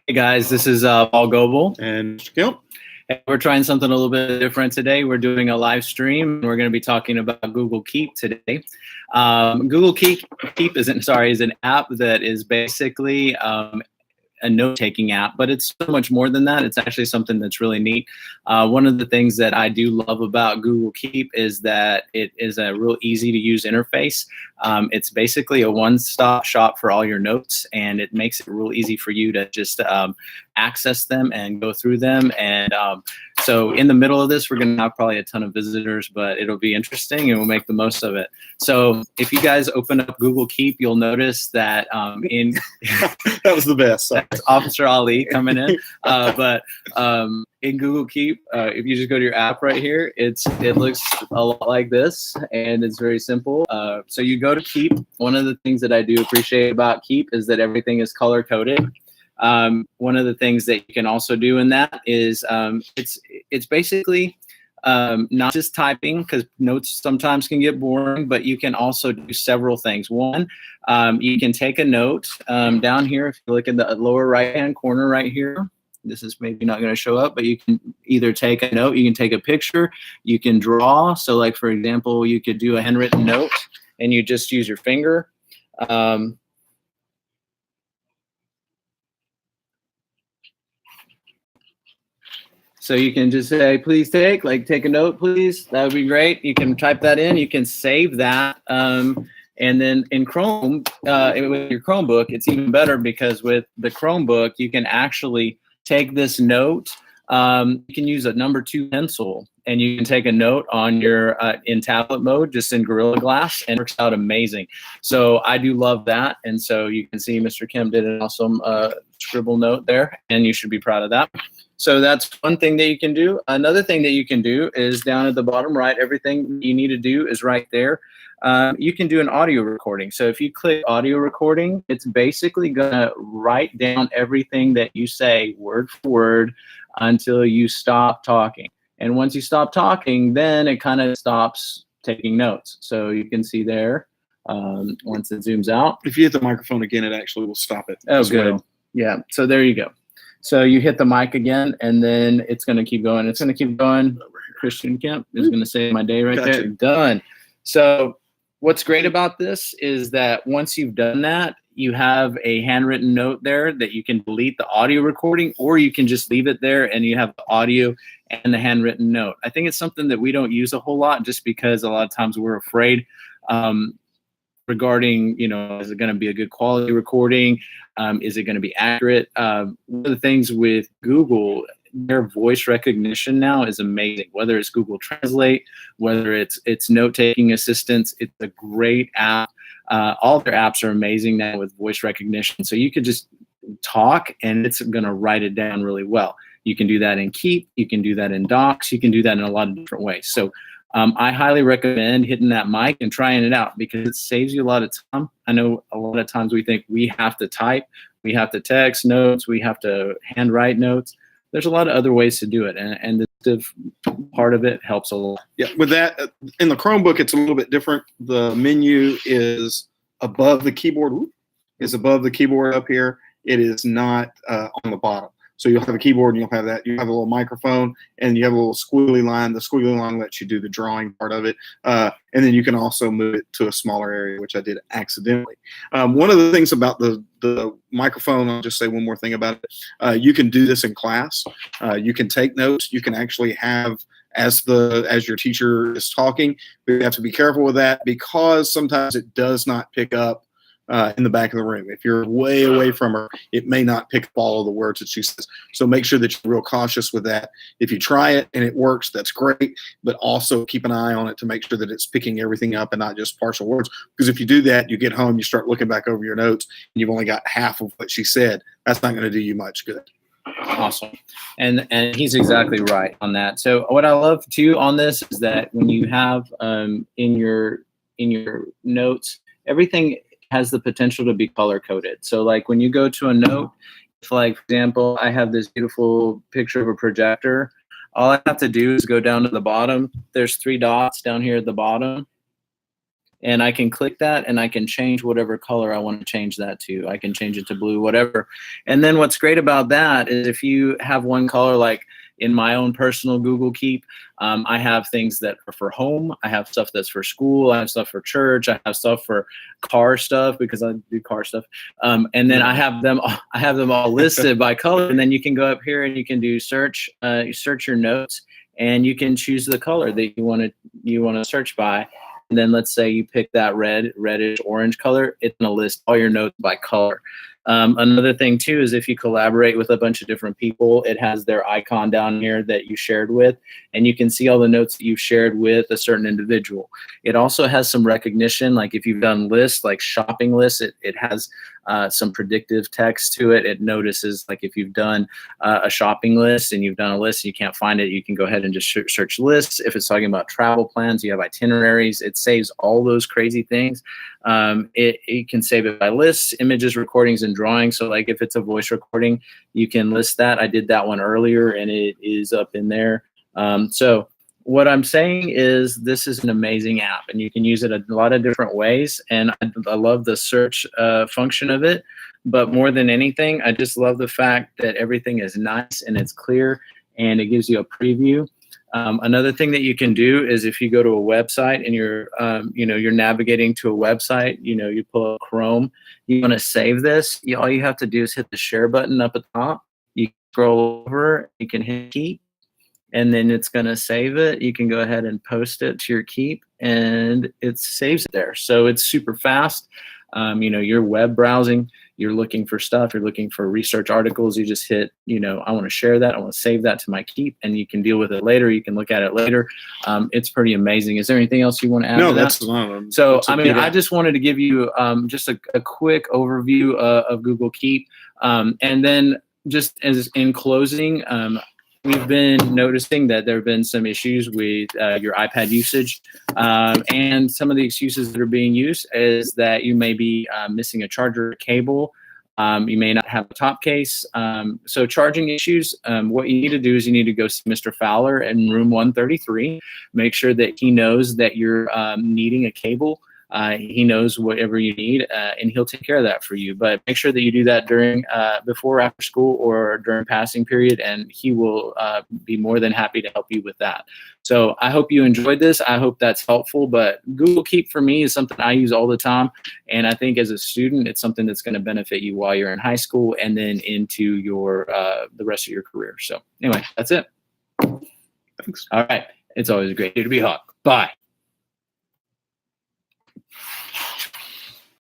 Hey guys, this is Paul Goebel. And Mr. Kemp. And we're trying something a little bit different today. We're doing a live stream, and we're going to be talking about Google Keep today. Google Keep is an app that is basically a note-taking app, but it's so much more than that. It's actually something that's really neat. One of the things that I do love about Google Keep is that it is a real easy-to-use interface. It's basically a one-stop shop for all your notes, and it makes it real easy for you to just access them and go through them. And so in the middle of this, we're going to have probably a ton of visitors, but it'll be interesting, and we'll make the most of it. So if you guys open up Google Keep, you'll notice that in that was the best. That's Officer Ali coming in. But in Google Keep, if you just go to your app right here, it looks a lot like this, and it's very simple. So you go to Keep. One of the things that I do appreciate about Keep is that everything is color coded. One of the things that you can also do in that is it's basically not just typing, because notes sometimes can get boring, but you can also do several things. One, you can take a note down here. If you look in the lower right-hand corner right here, this is maybe not going to show up, but you can either take a note, you can take a picture, you can draw. So like, for example, you could do a handwritten note and you just use your finger. So you can just say, please take a note, please. That would be great. You can type that in. You can save that. And then in Chrome, with your Chromebook, it's even better, because with the Chromebook, you can actually take this note. You can use a number 2 pencil, and you can take a note on your in tablet mode, just in Gorilla Glass, and it works out amazing. So I do love that. And so you can see Mr. Kim did an awesome scribble note there, and you should be proud of that. So that's one thing that you can do. Another thing that you can do is down at the bottom right, everything you need to do is right there. You can do an audio recording. So if you click audio recording, it's basically going to write down everything that you say word for word until you stop talking. And once you stop talking, then it kind of stops taking notes. So you can see there, once it zooms out. If you hit the microphone again, it actually will stop it. Oh, good. Well. Yeah, so there you go. So you hit the mic again, and then it's going to keep going. It's going to keep going. Christian Kemp is going to save my day right there. Done. So what's great about this is that once you've done that, you have a handwritten note there that you can delete the audio recording, or you can just leave it there and you have the audio and the handwritten note. I think it's something that we don't use a whole lot, just because a lot of times we're afraid regarding, is it going to be a good quality recording? Is it going to be accurate? One of the things with Google, their voice recognition now is amazing. Whether it's Google Translate, whether it's note-taking assistance, it's a great app. All their apps are amazing now with voice recognition. So you could just talk and it's going to write it down really well. You can do that in Keep. You can do that in Docs. You can do that in a lot of different ways. So I highly recommend hitting that mic and trying it out, because it saves you a lot of time. I know a lot of times we think we have to type, we have to text notes, we have to handwrite notes. There's a lot of other ways to do it, and the part of it helps a lot. Yeah, with that, in the Chromebook, it's a little bit different. The menu is above the keyboard. Is above the keyboard up here. It is not on the bottom. So you'll have a keyboard and you'll have that. You have a little microphone and you have a little squiggly line. The squiggly line lets you do the drawing part of it. And then you can also move it to a smaller area, which I did accidentally. One of the things about the microphone, I'll just say one more thing about it. You can do this in class. You can take notes. You can actually have, as your teacher is talking, but you have to be careful with that, because sometimes it does not pick up in the back of the room. If you're way away from her, it may not pick up all of the words that she says. So make sure that you're real cautious with that. If you try it and it works, that's great, but also keep an eye on it to make sure that it's picking everything up and not just partial words. Because if you do that, you get home, you start looking back over your notes, and you've only got half of what she said. That's not going to do you much good. Awesome. And he's exactly right on that. So what I love too on this is that when you have in your notes, everything has the potential to be color coded. So like when you go to a note, if like, for example, I have this beautiful picture of a projector, all I have to do is go down to the bottom. There's 3 dots down here at the bottom. and I can click that and I can change whatever color I want to change that to. I can change it to blue, whatever. And then what's great about that is if you have one color, like in my own personal Google Keep, I have things that are for home. I have stuff that's for school. I have stuff for church. I have stuff for car stuff because I do car stuff. And then I have them all listed by color. And then you can go up here and you can do search, search your notes, and you can choose the color that you want to search by. And then let's say you pick that reddish orange color, it's going to list all your notes by color. Another thing too is if you collaborate with a bunch of different people, it has their icon down here that you shared with, and you can see all the notes that you've shared with a certain individual. It also has some recognition, like if you've done lists, like shopping lists, it has some predictive text to it. It notices, like if you've done a shopping list and you've done a list and you can't find it, you can go ahead and just search lists. If it's talking about travel plans, you have itineraries, it saves all those crazy things. It can save it by lists, images, recordings, and drawings. So like if it's a voice recording, you can list that. I did that one earlier and it is up in there. So what I'm saying is this is an amazing app and you can use it a lot of different ways. And I love the search function of it. But more than anything, I just love the fact that everything is nice and it's clear and it gives you a preview. Another thing that you can do is if you go to a website and you're navigating to a website, you pull up Chrome, you want to save this, all you have to do is hit the share button up at the top. You scroll over, you can hit keep, and then it's going to save it. You can go ahead and post it to your Keep, and it saves it there. So it's super fast. You're web browsing, you're looking for stuff, you're looking for research articles, you just hit, I want to share that, I want to save that to my Keep, and you can deal with it later, you can look at it later. It's pretty amazing. Is there anything else you want to add to that? That's one of them. So, I just wanted to give you just a quick overview of Google Keep. And then just as in closing, we've been noticing that there have been some issues with your iPad usage, and some of the excuses that are being used is that you may be missing a charger or cable. You may not have a top case. So charging issues, what you need to do is you need to go see Mr. Fowler in room 133. Make sure that he knows that you're needing a cable. He knows whatever you need, and he'll take care of that for you. But make sure that you do that during, before, after school, or during passing period, and he will be more than happy to help you with that. So I hope you enjoyed this. I hope that's helpful. But Google Keep for me is something I use all the time, and I think as a student, it's something that's going to benefit you while you're in high school and then into your the rest of your career. So anyway, that's it. Thanks. All right. It's always great to be hot. Bye.